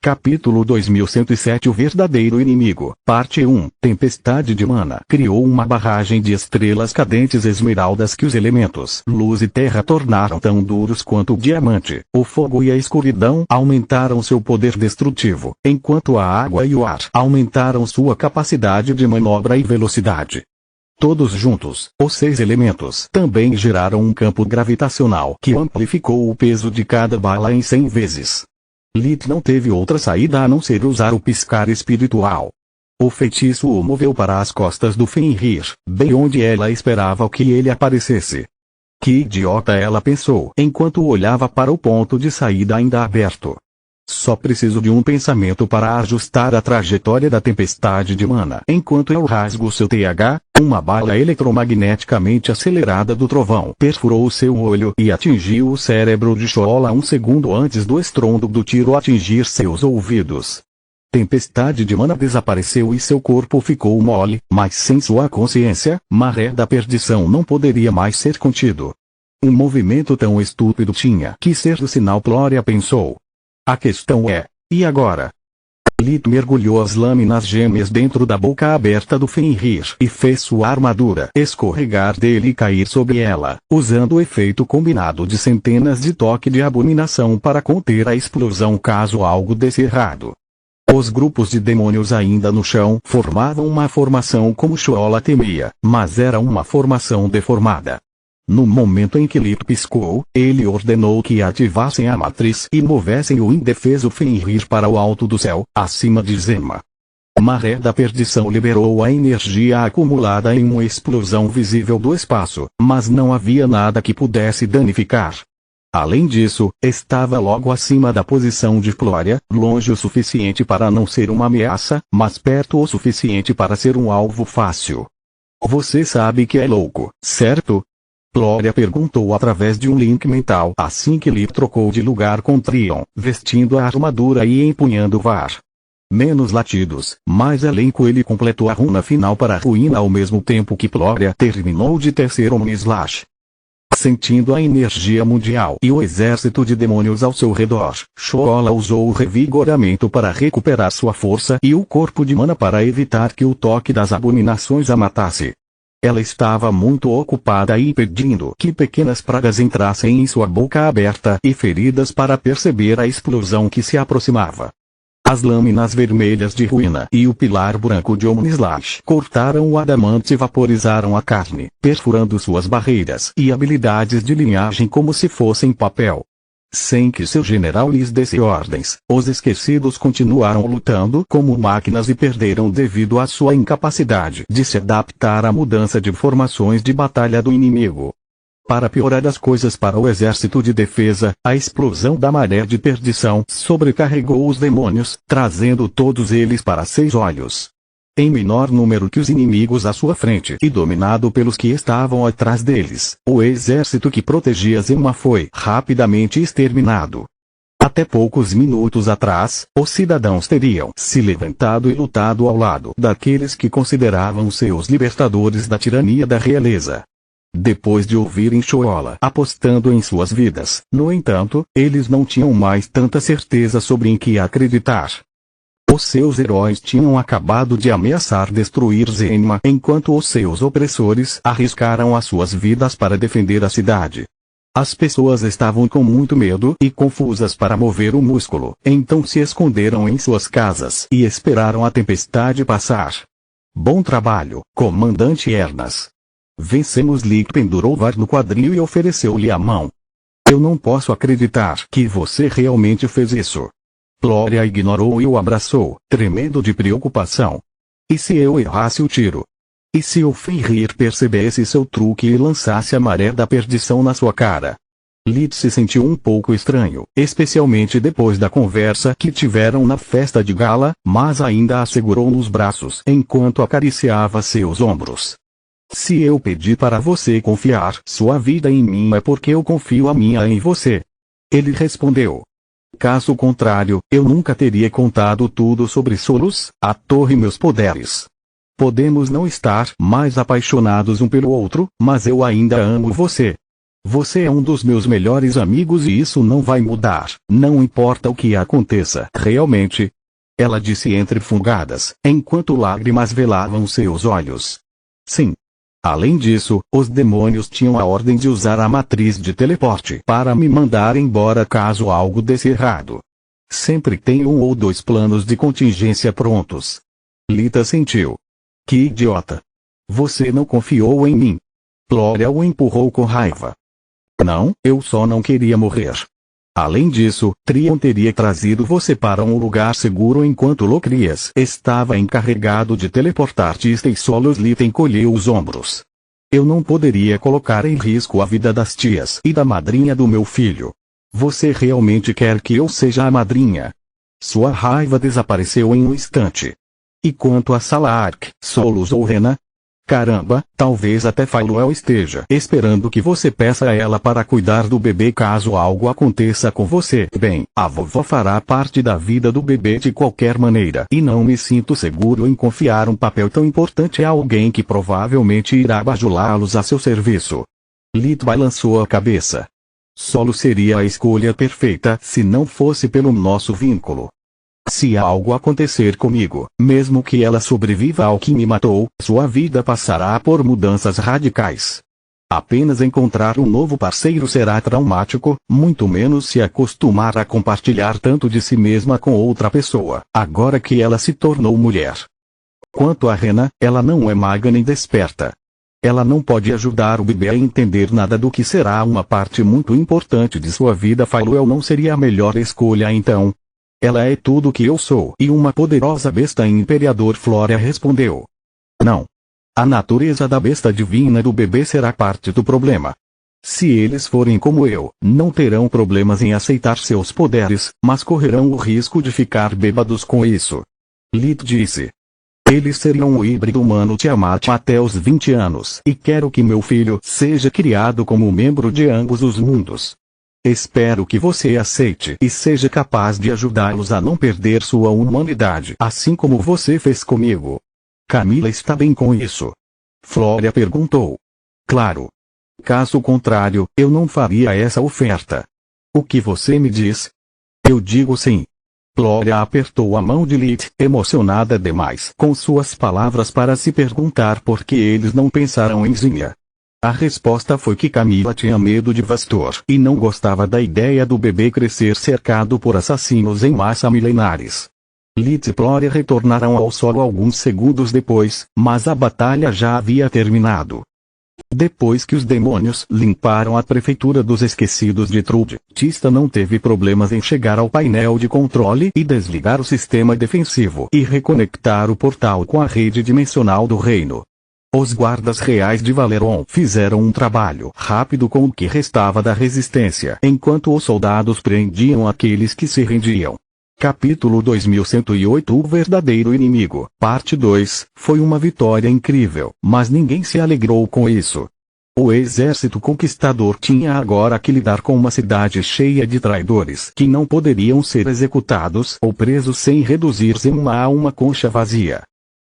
Capítulo 2107 O verdadeiro inimigo. Parte 1. Tempestade de Mana criou uma barragem de estrelas cadentes esmeraldas que os elementos luz e terra tornaram tão duros quanto o diamante. O fogo e a escuridão aumentaram seu poder destrutivo, enquanto a água e o ar aumentaram sua capacidade de manobra e velocidade. Todos juntos, os 6 elementos também geraram um campo gravitacional que amplificou o peso de cada bala em 100 vezes. Lith não teve outra saída a não ser usar o piscar espiritual. O feitiço o moveu para as costas do Fenrir, bem onde ela esperava que ele aparecesse. Que idiota, ela pensou, enquanto olhava para o ponto de saída ainda aberto. Só preciso de um pensamento para ajustar a trajetória da tempestade de mana. Enquanto eu rasgo seu TH, uma bala eletromagneticamente acelerada do trovão perfurou seu olho e atingiu o cérebro de Shola um segundo antes do estrondo do tiro atingir seus ouvidos. Tempestade de mana desapareceu e seu corpo ficou mole, mas sem sua consciência, maré da perdição não poderia mais ser contido. Um movimento tão estúpido tinha que ser do sinal, Plória pensou. A questão é, e agora? Lith mergulhou as lâminas gêmeas dentro da boca aberta do Fenrir e fez sua armadura escorregar dele e cair sobre ela, usando o efeito combinado de centenas de toques de abominação para conter a explosão caso algo desse errado. Os grupos de demônios ainda no chão formavam uma formação como Shola temia, mas era uma formação deformada. No momento em que Lith piscou, ele ordenou que ativassem a matriz e movessem o indefeso Fenrir para o alto do céu, acima de Zema. A maré da perdição liberou a energia acumulada em uma explosão visível do espaço, mas não havia nada que pudesse danificar. Além disso, estava logo acima da posição de Plória, longe o suficiente para não ser uma ameaça, mas perto o suficiente para ser um alvo fácil. Você sabe que é louco, certo? Plória perguntou através de um link mental assim que Lith trocou de lugar com Trion, vestindo a armadura e empunhando o VAR. Menos latidos, mais elenco. Ele completou a runa final para a ruína ao mesmo tempo que Plória terminou de tecer um slash. Sentindo a energia mundial e o exército de demônios ao seu redor, Shola usou o revigoramento para recuperar sua força e o corpo de mana para evitar que o toque das abominações a matasse. Ela estava muito ocupada impedindo que pequenas pragas entrassem em sua boca aberta e feridas para perceber a explosão que se aproximava. As lâminas vermelhas de ruína e o pilar branco de Omnislash cortaram o adamante e vaporizaram a carne, perfurando suas barreiras e habilidades de linhagem como se fossem papel. Sem que seu general lhes desse ordens, os esquecidos continuaram lutando como máquinas e perderam devido à sua incapacidade de se adaptar à mudança de formações de batalha do inimigo. Para piorar as coisas para o exército de defesa, a explosão da maré de perdição sobrecarregou os demônios, trazendo todos eles para 6 olhos. Em menor número que os inimigos à sua frente e dominado pelos que estavam atrás deles, o exército que protegia Zema foi rapidamente exterminado. Até poucos minutos atrás, os cidadãos teriam se levantado e lutado ao lado daqueles que consideravam seus libertadores da tirania da realeza. Depois de ouvirem Shola apostando em suas vidas, no entanto, eles não tinham mais tanta certeza sobre em que acreditar. Os seus heróis tinham acabado de ameaçar destruir Zema enquanto os seus opressores arriscaram as suas vidas para defender a cidade. As pessoas estavam com muito medo e confusas para mover o músculo, então se esconderam em suas casas e esperaram a tempestade passar. Bom trabalho, comandante Ernas. Vencemos. Lith pendurou VAR no quadril e ofereceu-lhe a mão. Eu não posso acreditar que você realmente fez isso. Plória ignorou e o abraçou, tremendo de preocupação. E se eu errasse o tiro? E se o Fenrir percebesse seu truque e lançasse a maré da perdição na sua cara? Lith se sentiu um pouco estranho, especialmente depois da conversa que tiveram na festa de gala, mas ainda a segurou nos braços enquanto acariciava seus ombros. Se eu pedi para você confiar sua vida em mim é porque eu confio a minha em você. Ele respondeu. Caso contrário, eu nunca teria contado tudo sobre Solus, a torre e meus poderes. Podemos não estar mais apaixonados um pelo outro, mas eu ainda amo você. Você é um dos meus melhores amigos e isso não vai mudar, não importa o que aconteça. Realmente? Ela disse entre fungadas, enquanto lágrimas velavam seus olhos. Sim. Além disso, os demônios tinham a ordem de usar a matriz de teleporte para me mandar embora caso algo desse errado. Sempre tenho 1 ou 2 planos de contingência prontos. Lita sentiu. Que idiota. Você não confiou em mim. Flória o empurrou com raiva. Não, eu só não queria morrer. Além disso, Trion teria trazido você para um lugar seguro enquanto Locrias estava encarregado de teleportar-te e Solos Lita encolheu os ombros. Eu não poderia colocar em risco a vida das tias e da madrinha do meu filho. Você realmente quer que eu seja a madrinha? Sua raiva desapareceu em um instante. E quanto a Salark, Solos ou Rena? Caramba, talvez até Faeluel esteja esperando que você peça a ela para cuidar do bebê caso algo aconteça com você. Bem, a vovó fará parte da vida do bebê de qualquer maneira. E não me sinto seguro em confiar um papel tão importante a alguém que provavelmente irá bajulá-los a seu serviço. Lit balançou a cabeça. Solo seria a escolha perfeita se não fosse pelo nosso vínculo. Se algo acontecer comigo, mesmo que ela sobreviva ao que me matou, sua vida passará por mudanças radicais. Apenas encontrar um novo parceiro será traumático, muito menos se acostumar a compartilhar tanto de si mesma com outra pessoa, agora que ela se tornou mulher. Quanto a Rena, ela não é maga nem desperta. Ela não pode ajudar o bebê a entender nada do que será uma parte muito importante de sua vida. Faeluel não seria a melhor escolha então. Ela é tudo o que eu sou. E uma poderosa besta imperador. Flória respondeu. Não. A natureza da besta divina do bebê será parte do problema. Se eles forem como eu, não terão problemas em aceitar seus poderes, mas correrão o risco de ficar bêbados com isso. Lit disse. Eles seriam o híbrido humano Tiamat até os 20 anos. E quero que meu filho seja criado como membro de ambos os mundos. Espero que você aceite e seja capaz de ajudá-los a não perder sua humanidade, assim como você fez comigo. Camila está bem com isso? Flória perguntou. Claro. Caso contrário, eu não faria essa oferta. O que você me diz? Eu digo sim. Flória apertou a mão de Lit, emocionada demais com suas palavras para se perguntar por que eles não pensaram em Zinha. A resposta foi que Camila tinha medo de Vastor e não gostava da ideia do bebê crescer cercado por assassinos em massa milenares. Lit e Flória retornaram ao solo alguns segundos depois, mas a batalha já havia terminado. Depois que os demônios limparam a prefeitura dos esquecidos de Trude, Tista não teve problemas em chegar ao painel de controle e desligar o sistema defensivo e reconectar o portal com a rede dimensional do reino. Os guardas reais de Valeron fizeram um trabalho rápido com o que restava da resistência, enquanto os soldados prendiam aqueles que se rendiam. Capítulo 2108 O verdadeiro inimigo, parte 2, foi uma vitória incrível, mas ninguém se alegrou com isso. O exército conquistador tinha agora que lidar com uma cidade cheia de traidores que não poderiam ser executados ou presos sem reduzir Zemma a uma concha vazia.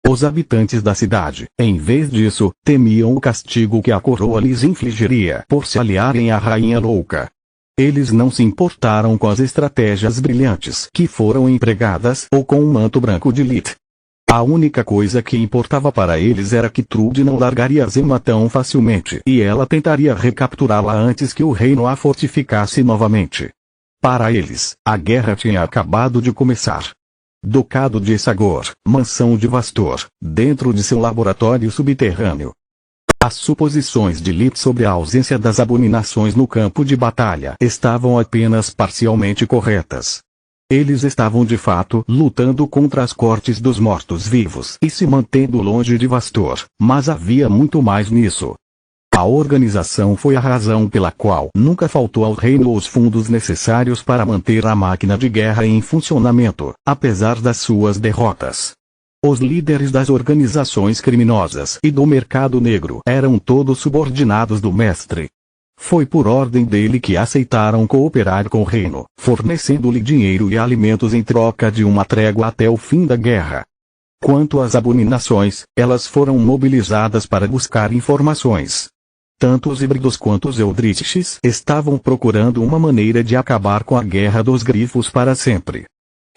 Os habitantes da cidade, em vez disso, temiam o castigo que a coroa lhes infligiria por se aliarem à Rainha Louca. Eles não se importaram com as estratégias brilhantes que foram empregadas ou com o manto branco de Lit. A única coisa que importava para eles era que Trude não largaria Zemma tão facilmente e ela tentaria recapturá-la antes que o reino a fortificasse novamente. Para eles, a guerra tinha acabado de começar. Ducado de Sagor, mansão de Vastor, dentro de seu laboratório subterrâneo. As suposições de Lit sobre a ausência das abominações no campo de batalha estavam apenas parcialmente corretas. Eles estavam de fato lutando contra as cortes dos mortos-vivos e se mantendo longe de Vastor, mas havia muito mais nisso. A organização foi a razão pela qual nunca faltou ao reino os fundos necessários para manter a máquina de guerra em funcionamento, apesar das suas derrotas. Os líderes das organizações criminosas e do mercado negro eram todos subordinados do mestre. Foi por ordem dele que aceitaram cooperar com o reino, fornecendo-lhe dinheiro e alimentos em troca de uma trégua até o fim da guerra. Quanto às abominações, elas foram mobilizadas para buscar informações. Tanto os híbridos quanto os Eldritches estavam procurando uma maneira de acabar com a Guerra dos Grifos para sempre.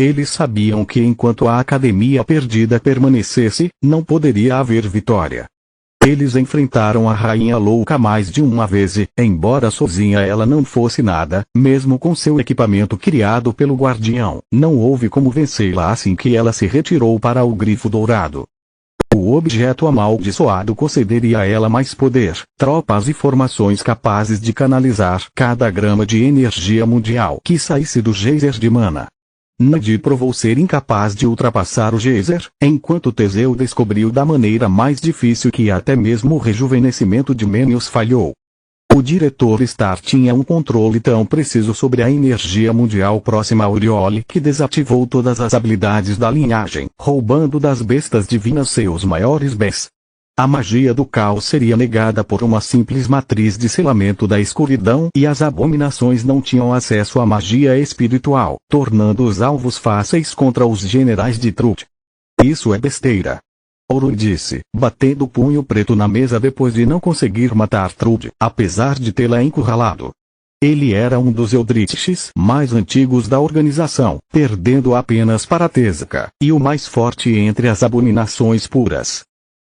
Eles sabiam que enquanto a Academia Perdida permanecesse, não poderia haver vitória. Eles enfrentaram a Rainha Louca mais de uma vez e, embora sozinha ela não fosse nada, mesmo com seu equipamento criado pelo Guardião, não houve como vencê-la assim que ela se retirou para o Grifo Dourado. O objeto amaldiçoado concederia a ela mais poder, tropas e formações capazes de canalizar cada grama de energia mundial que saísse do geyser de mana. Nadi provou ser incapaz de ultrapassar o geyser, enquanto Teseu descobriu da maneira mais difícil que até mesmo o rejuvenescimento de Menios falhou. O diretor Star tinha um controle tão preciso sobre a energia mundial próxima a Oriole que desativou todas as habilidades da linhagem, roubando das bestas divinas seus maiores bens. A magia do caos seria negada por uma simples matriz de selamento da escuridão e as abominações não tinham acesso à magia espiritual, tornando-os alvos fáceis contra os generais de Trud. Isso é besteira. Ouro disse, batendo o punho preto na mesa depois de não conseguir matar Trud, apesar de tê-la encurralado. Ele era um dos Eldritches mais antigos da organização, perdendo apenas para Tezuka, e o mais forte entre as abominações puras.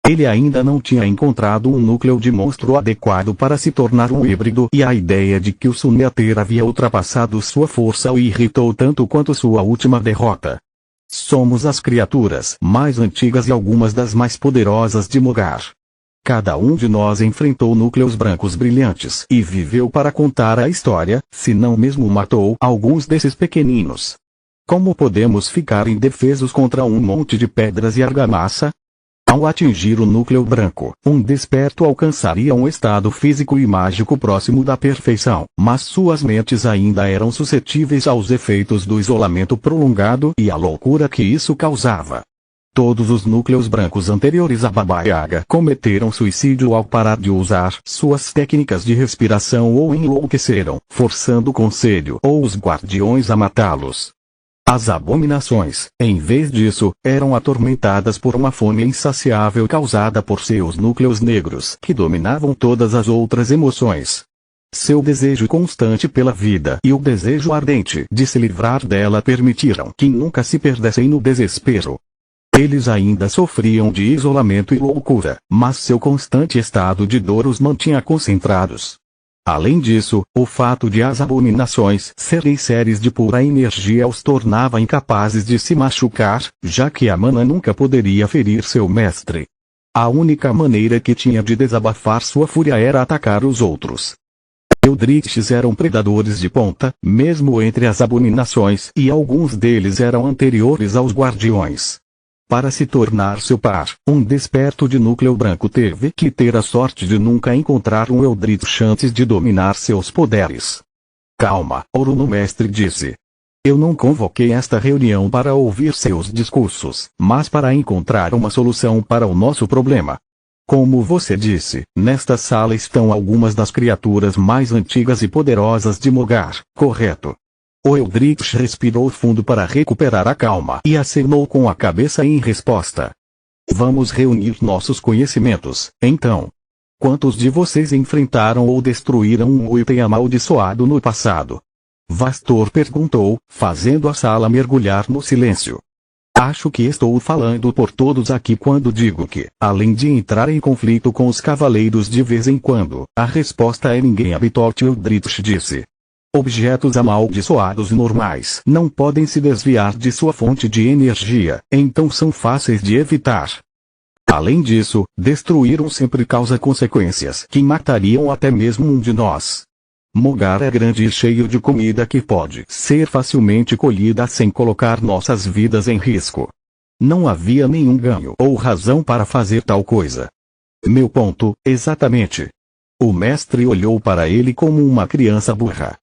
Ele ainda não tinha encontrado um núcleo de monstro adequado para se tornar um híbrido e a ideia de que o Sumeter havia ultrapassado sua força o irritou tanto quanto sua última derrota. Somos as criaturas mais antigas e algumas das mais poderosas de Mogar. Cada um de nós enfrentou núcleos brancos brilhantes e viveu para contar a história, se não mesmo matou alguns desses pequeninos. Como podemos ficar indefesos contra um monte de pedras e argamassa? Ao atingir o núcleo branco, um desperto alcançaria um estado físico e mágico próximo da perfeição, mas suas mentes ainda eram suscetíveis aos efeitos do isolamento prolongado e à loucura que isso causava. Todos os núcleos brancos anteriores a Baba Yaga cometeram suicídio ao parar de usar suas técnicas de respiração ou enlouqueceram, forçando o Conselho ou os Guardiões a matá-los. As abominações, em vez disso, eram atormentadas por uma fome insaciável causada por seus núcleos negros que dominavam todas as outras emoções. Seu desejo constante pela vida e o desejo ardente de se livrar dela permitiram que nunca se perdessem no desespero. Eles ainda sofriam de isolamento e loucura, mas seu constante estado de dor os mantinha concentrados. Além disso, o fato de as abominações serem seres de pura energia os tornava incapazes de se machucar, já que a mana nunca poderia ferir seu mestre. A única maneira que tinha de desabafar sua fúria era atacar os outros. Eldritches eram predadores de ponta, mesmo entre as abominações, e alguns deles eram anteriores aos guardiões. Para se tornar seu par, um desperto de núcleo branco teve que ter a sorte de nunca encontrar um Eldritch antes de dominar seus poderes. Calma, Ouro Mestre disse. Eu não convoquei esta reunião para ouvir seus discursos, mas para encontrar uma solução para o nosso problema. Como você disse, nesta sala estão algumas das criaturas mais antigas e poderosas de Mogar, correto? O Eldritch respirou fundo para recuperar a calma e acenou com a cabeça em resposta. Vamos reunir nossos conhecimentos, então. Quantos de vocês enfrentaram ou destruíram um item amaldiçoado no passado? Vastor perguntou, fazendo a sala mergulhar no silêncio. Acho que estou falando por todos aqui quando digo que, além de entrar em conflito com os cavaleiros de vez em quando, a resposta é ninguém. Abitote Eldritch disse. Objetos amaldiçoados normais não podem se desviar de sua fonte de energia, então são fáceis de evitar. Além disso, destruir um sempre causa consequências que matariam até mesmo um de nós. Mogar é grande e cheio de comida que pode ser facilmente colhida sem colocar nossas vidas em risco. Não havia nenhum ganho ou razão para fazer tal coisa. Meu ponto, exatamente. O mestre olhou para ele como uma criança burra.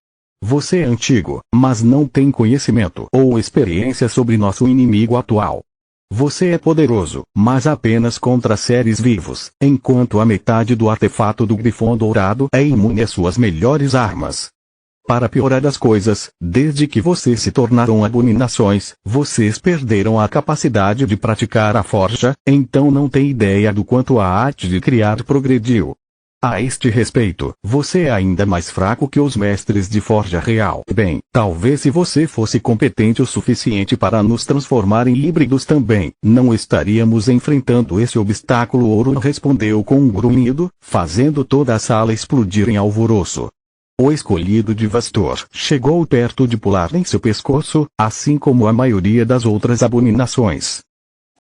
Você é antigo, mas não tem conhecimento ou experiência sobre nosso inimigo atual. Você é poderoso, mas apenas contra seres vivos, enquanto a metade do artefato do Grifão Dourado é imune às suas melhores armas. Para piorar as coisas, desde que vocês se tornaram abominações, vocês perderam a capacidade de praticar a forja, então não tem ideia do quanto a arte de criar progrediu. A este respeito, você é ainda mais fraco que os mestres de forja real. Bem, talvez se você fosse competente o suficiente para nos transformar em híbridos também, não estaríamos enfrentando esse obstáculo. Ouro respondeu com um grunhido, fazendo toda a sala explodir em alvoroço. O escolhido de Vastor chegou perto de pular em seu pescoço, assim como a maioria das outras abominações.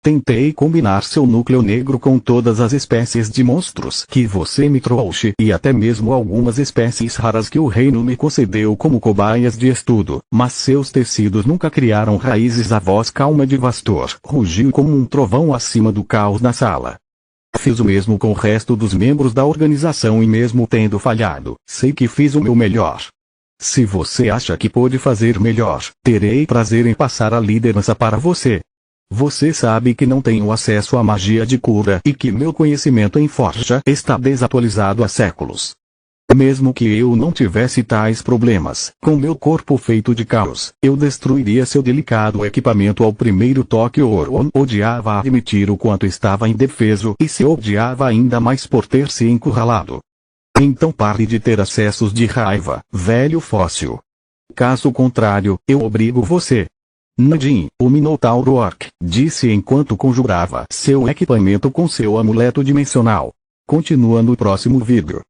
Tentei combinar seu núcleo negro com todas as espécies de monstros que você me trouxe e até mesmo algumas espécies raras que o reino me concedeu como cobaias de estudo, mas seus tecidos nunca criaram raízes. A voz calma de Vastor rugiu como um trovão acima do caos na sala. Fiz o mesmo com o resto dos membros da organização e mesmo tendo falhado, sei que fiz o meu melhor. Se você acha que pode fazer melhor, terei prazer em passar a liderança para você. Você sabe que não tenho acesso à magia de cura e que meu conhecimento em forja está desatualizado há séculos. Mesmo que eu não tivesse tais problemas, com meu corpo feito de caos, eu destruiria seu delicado equipamento ao primeiro toque. Oron odiava admitir o quanto estava indefeso e se odiava ainda mais por ter se encurralado. Então pare de ter acessos de raiva, velho fóssil. Caso contrário, eu obrigo você. Nadine, o Minotauro Orc, disse enquanto conjurava seu equipamento com seu amuleto dimensional. Continua no próximo vídeo.